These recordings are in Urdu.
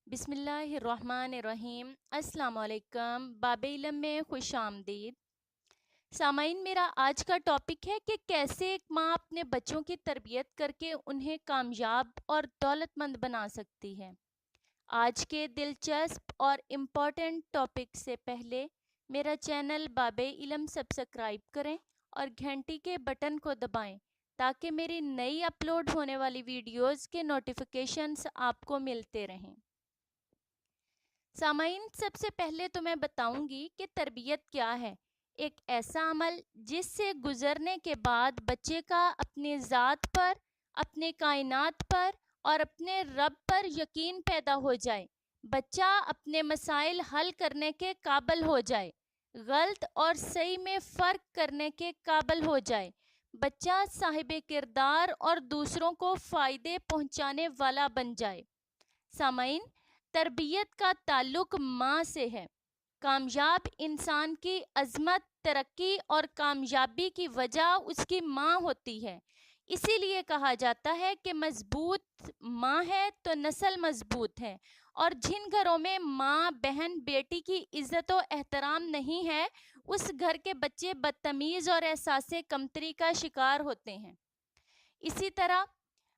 بسم اللہ الرحمن الرحیم۔ السلام علیکم، باب علم میں خوش آمدید۔ سامعین، میرا آج کا ٹاپک ہے کہ کیسے ایک ماں اپنے بچوں کی تربیت کر کے انہیں کامیاب اور دولت مند بنا سکتی ہے۔ آج کے دلچسپ اور امپورٹنٹ ٹاپک سے پہلے میرا چینل باب علم سبسکرائب کریں اور گھنٹی کے بٹن کو دبائیں تاکہ میری نئی اپلوڈ ہونے والی ویڈیوز کے نوٹیفیکیشنز آپ کو ملتے رہیں۔ سامعین، سب سے پہلے تو میں بتاؤں گی کہ تربیت کیا ہے۔ ایک ایسا عمل جس سے گزرنے کے بعد بچے کا اپنی ذات پر، اپنے کائنات پر اور اپنے رب پر یقین پیدا ہو جائے، بچہ اپنے مسائل حل کرنے کے قابل ہو جائے، غلط اور صحیح میں فرق کرنے کے قابل ہو جائے، بچہ صاحب کردار اور دوسروں کو فائدے پہنچانے والا بن جائے۔ سامعین، تربیت کا تعلق ماں سے ہے۔ کامیاب انسان کی عظمت، ترقی اور کامیابی کی وجہ اس کی ماں ہوتی ہے۔ اسی لیے کہا جاتا ہے کہ مضبوط ماں ہے تو نسل مضبوط ہے، اور جن گھروں میں ماں، بہن، بیٹی کی عزت و احترام نہیں ہے، اس گھر کے بچے بدتمیز اور احساس کمتری کا شکار ہوتے ہیں۔ اسی طرح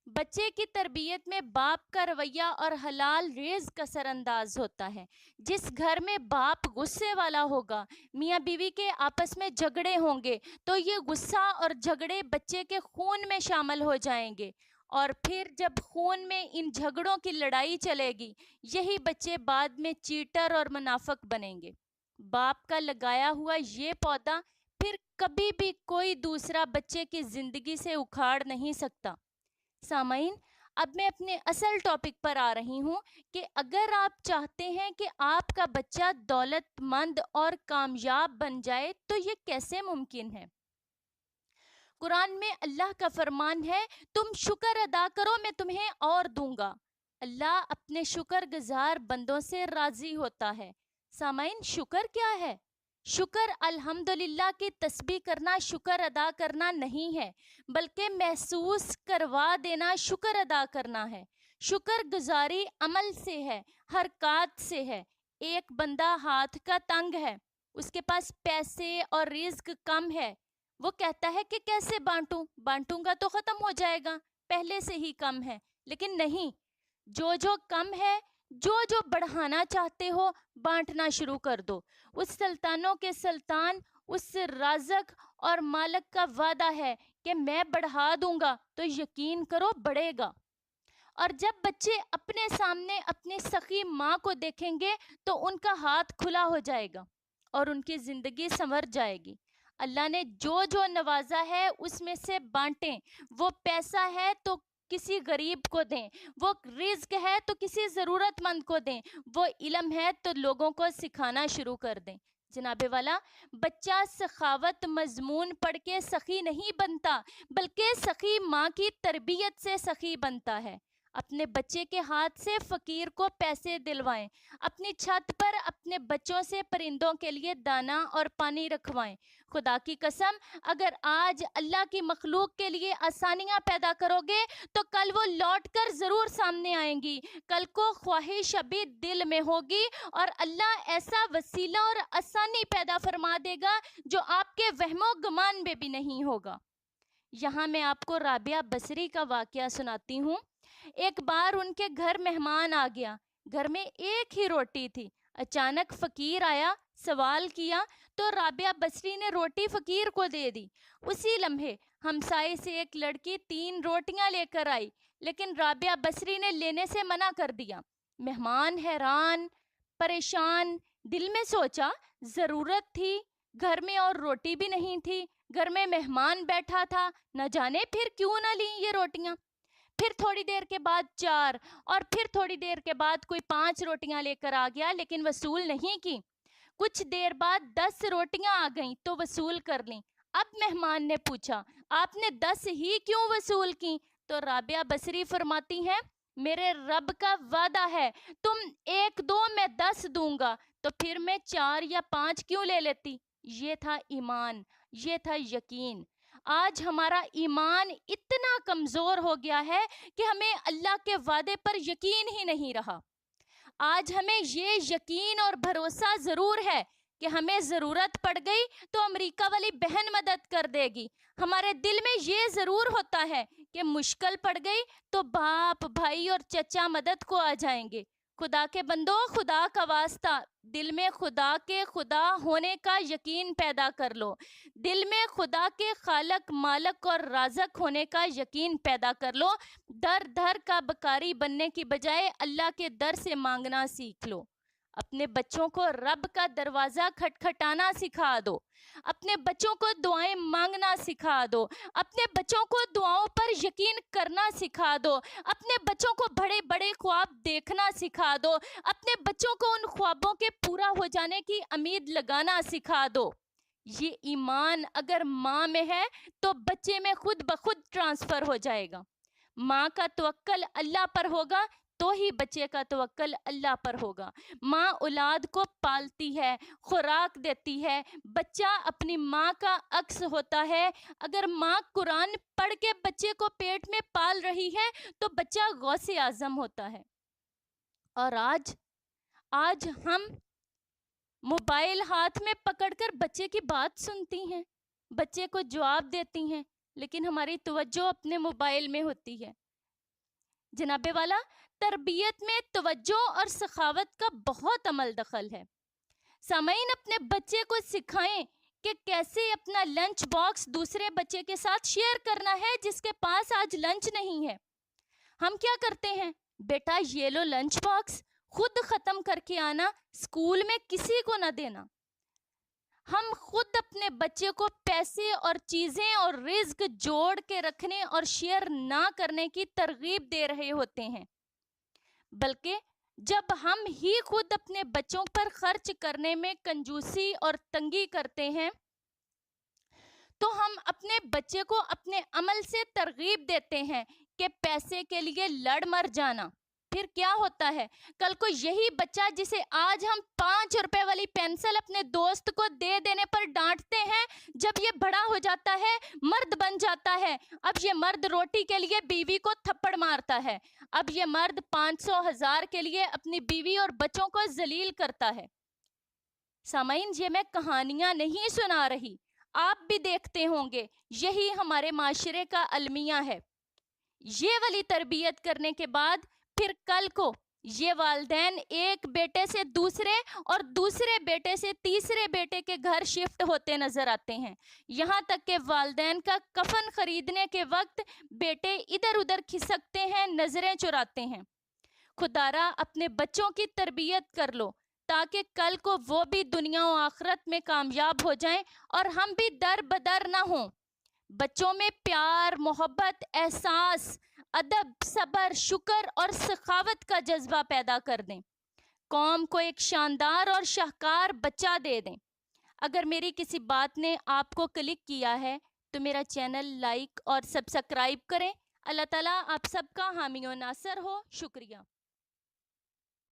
بچے کی تربیت میں باپ کا رویہ اور حلال رزق اثر انداز ہوتا ہے۔ جس گھر میں باپ غصے والا ہوگا، میاں بیوی کے آپس میں جھگڑے ہوں گے، تو یہ غصہ اور جھگڑے بچے کے خون میں شامل ہو جائیں گے، اور پھر جب خون میں ان جھگڑوں کی لڑائی چلے گی، یہی بچے بعد میں چیٹر اور منافق بنیں گے۔ باپ کا لگایا ہوا یہ پودا پھر کبھی بھی کوئی دوسرا بچے کی زندگی سے اکھاڑ نہیں سکتا۔ سامعین، اب میں اپنے اصل ٹاپک پر آ رہی ہوں کہ اگر آپ چاہتے ہیں کہ آپ کا بچہ دولت مند اور کامیاب بن جائے تو یہ کیسے ممکن ہے؟ قرآن میں اللہ کا فرمان ہے، تم شکر ادا کرو میں تمہیں اور دوں گا۔ اللہ اپنے شکر گزار بندوں سے راضی ہوتا ہے۔ سامعین، شکر کیا ہے؟ شکر الحمدللہ کی تسبیح کرنا شکر ادا کرنا نہیں ہے، بلکہ محسوس کروا دینا شکر ادا کرنا ہے۔ شکر گزاری عمل سے ہے، حرکات سے ہے۔ ایک بندہ ہاتھ کا تنگ ہے، اس کے پاس پیسے اور رزق کم ہے، وہ کہتا ہے کہ کیسے بانٹوں گا تو ختم ہو جائے گا، پہلے سے ہی کم ہے۔ لیکن نہیں، جو کم ہے، جو بڑھانا چاہتے ہو، بانٹنا شروع کر دو۔ اس سلطانوں کے سلطان، اس رازق اور مالک کا وعدہ ہے کہ میں بڑھا دوں گا، تو یقین کرو بڑھے گا۔ اور جب بچے اپنے سامنے اپنی سخی ماں کو دیکھیں گے تو ان کا ہاتھ کھلا ہو جائے گا اور ان کی زندگی سنور جائے گی۔ اللہ نے جو نوازا ہے اس میں سے بانٹیں۔ وہ پیسہ ہے تو کسی غریب کو دیں، وہ رزق ہے تو کسی ضرورت مند کو دیں، وہ علم ہے تو لوگوں کو سکھانا شروع کر دیں۔ جناب والا، بچہ سخاوت مضمون پڑھ کے سخی نہیں بنتا، بلکہ سخی ماں کی تربیت سے سخی بنتا ہے۔ اپنے بچے کے ہاتھ سے فقیر کو پیسے دلوائیں، اپنی چھت پر اپنے بچوں سے پرندوں کے لیے دانا اور پانی رکھوائیں۔ خدا کی قسم، اگر آج اللہ کی مخلوق کے لیے آسانیاں پیدا کرو گے تو کل وہ لوٹ کر ضرور سامنے آئیں گی۔ کل کو خواہش ابھی دل میں ہوگی اور اللہ ایسا وسیلہ اور آسانی پیدا فرما دے گا جو آپ کے وہم و گمان میں بھی نہیں ہوگا۔ یہاں میں آپ کو رابعہ بصری کا واقعہ سناتی ہوں۔ ایک بار ان کے گھر مہمان آ گیا، گھر میں ایک ہی روٹی تھی۔ اچانک فقیر آیا، سوال کیا تو رابعہ بصری نے روٹی فقیر کو دے دی۔ اسی لمحے ہمسائے سے ایک لڑکی 3 روٹیاں لے کر آئی، لیکن رابعہ بصری نے لینے سے منع کر دیا۔ مہمان حیران، پریشان، دل میں سوچا ضرورت تھی، گھر میں اور روٹی بھی نہیں تھی، گھر میں مہمان بیٹھا تھا، نہ جانے پھر کیوں نہ لیں یہ روٹیاں۔ پھر تھوڑی دیر کے بعد 4، اور پھر تھوڑی دیر کے بعد کوئی 5 روٹیاں لے کر آ گیا، لیکن وصول نہیں کی۔ کچھ دیر بعد 10 روٹیاں آ گئیں تو وصول کر لیں۔ اب مہمان نے پوچھا، آپ نے 10 ہی کیوں وصول کی؟ تو رابعہ بصری فرماتی ہیں، میرے رب کا وعدہ ہے، تم 1 دو میں 10 دوں گا، تو پھر میں 4 یا 5 کیوں لے لیتی؟ یہ تھا ایمان، یہ تھا یقین۔ آج ہمارا ایمان اتنا کمزور ہو گیا ہے کہ ہمیں اللہ کے وعدے پر یقین ہی نہیں رہا۔ آج ہمیں یہ یقین اور بھروسہ ضرور ہے کہ ہمیں ضرورت پڑ گئی تو امریکہ والی بہن مدد کر دے گی. ہمارے دل میں یہ ضرور ہوتا ہے کہ مشکل پڑ گئی تو باپ، بھائی اور چچا مدد کو آ جائیں گے. خدا کے بندو، خدا کا واسطہ دل میں خدا کے خدا ہونے کا یقین پیدا کر لو. دل میں خدا کے خالق، مالک اور رازق ہونے کا یقین پیدا کر لو. در در کا بکاری بننے کی بجائے اللہ کے در سے مانگنا سیکھ لو. اپنے بچوں کو رب کا دروازہ کھٹکھٹانا سکھا دو. اپنے بچوں کو دعائیں مانگنا سکھا دو. اپنے بچوں کو دعاؤں پر یقین کرنا سکھا دو. اپنے بچوں کو بڑے بڑے خواب دیکھنا سکھا دو. اپنے بچوں کو ان خوابوں کے پورا ہو جانے کی امید لگانا سکھا دو. یہ ایمان اگر ماں میں ہے تو بچے میں خود بخود ٹرانسفر ہو جائے گا. ماں کا توکل اللہ پر ہوگا تو ہی بچے کا توکل اللہ پر ہوگا. ماں اولاد کو پالتی ہے، خوراک دیتی ہے. بچہ اپنی ماں کا عکس ہوتا ہے. اگر ماں قرآن پڑھ کے بچے کو پیٹ میں پال رہی ہے تو بچہ غوث اعظم ہوتا ہے. اور آج ہم موبائل ہاتھ میں پکڑ کر بچے کی بات سنتی ہیں، بچے کو جواب دیتی ہیں، لیکن ہماری توجہ اپنے موبائل میں ہوتی ہے. جناب والا، تربیت میں توجہ اور سخاوت کا بہت عمل دخل ہے. سامعین، اپنے بچے کو سکھائیں کہ کیسے اپنا لنچ باکس دوسرے بچے کے ساتھ شیئر کرنا ہے جس کے پاس آج لنچ نہیں ہے. ہم کیا کرتے ہیں؟ بیٹا یہ لو لنچ باکس، خود ختم کر کے آنا، اسکول میں کسی کو نہ دینا. ہم خود اپنے بچے کو پیسے اور چیزیں اور رزق جوڑ کے رکھنے اور شیئر نہ کرنے کی ترغیب دے رہے ہوتے ہیں، بلکہ جب ہم ہی خود اپنے بچوں پر خرچ کرنے میں کنجوسی اور تنگی کرتے ہیں تو ہم اپنے بچے کو اپنے عمل سے ترغیب دیتے ہیں کہ پیسے کے لیے لڑ مر جانا. پھر کیا ہوتا ہے؟ کل کو یہی بچہ جسے آج ہم 5 روپے والی پینسل اپنے دوست کو دے دینے پر ڈانٹتے ہیں، جب یہ بڑا ہو جاتا ہے، مرد بن جاتا ہے، اب یہ مرد روٹی کے لیے بیوی کو تھپڑ مارتا ہے. اب یہ مرد 500,000 کے لیے اپنی بیوی اور بچوں کو ذلیل کرتا ہے. سامعین، یہ میں کہانیاں نہیں سنا رہی، آپ بھی دیکھتے ہوں گے. یہی ہمارے معاشرے کا المیہ ہے. یہ والی تربیت کرنے کے بعد پھر کل کو یہ والدین ایک بیٹے سے دوسرے اور دوسرے بیٹے سے تیسرے بیٹے کے گھر شفٹ ہوتے نظر آتے ہیں. یہاں تک کہ والدین کا کفن خریدنے کے وقت بیٹے ادھر ادھر کھسکتے ہیں، نظریں چراتے ہیں. خدارا اپنے بچوں کی تربیت کر لو تاکہ کل کو وہ بھی دنیا و آخرت میں کامیاب ہو جائیں اور ہم بھی در بدر نہ ہوں. بچوں میں پیار، محبت، احساس، ادب، صبر، شکر اور سخاوت کا جذبہ پیدا کر دیں. قوم کو ایک شاندار اور شاہکار بچہ دے دیں. اگر میری کسی بات نے آپ کو کلک کیا ہے تو میرا چینل لائک اور سبسکرائب کریں. اللہ تعالیٰ آپ سب کا حامی و ناصر ہو. شکریہ.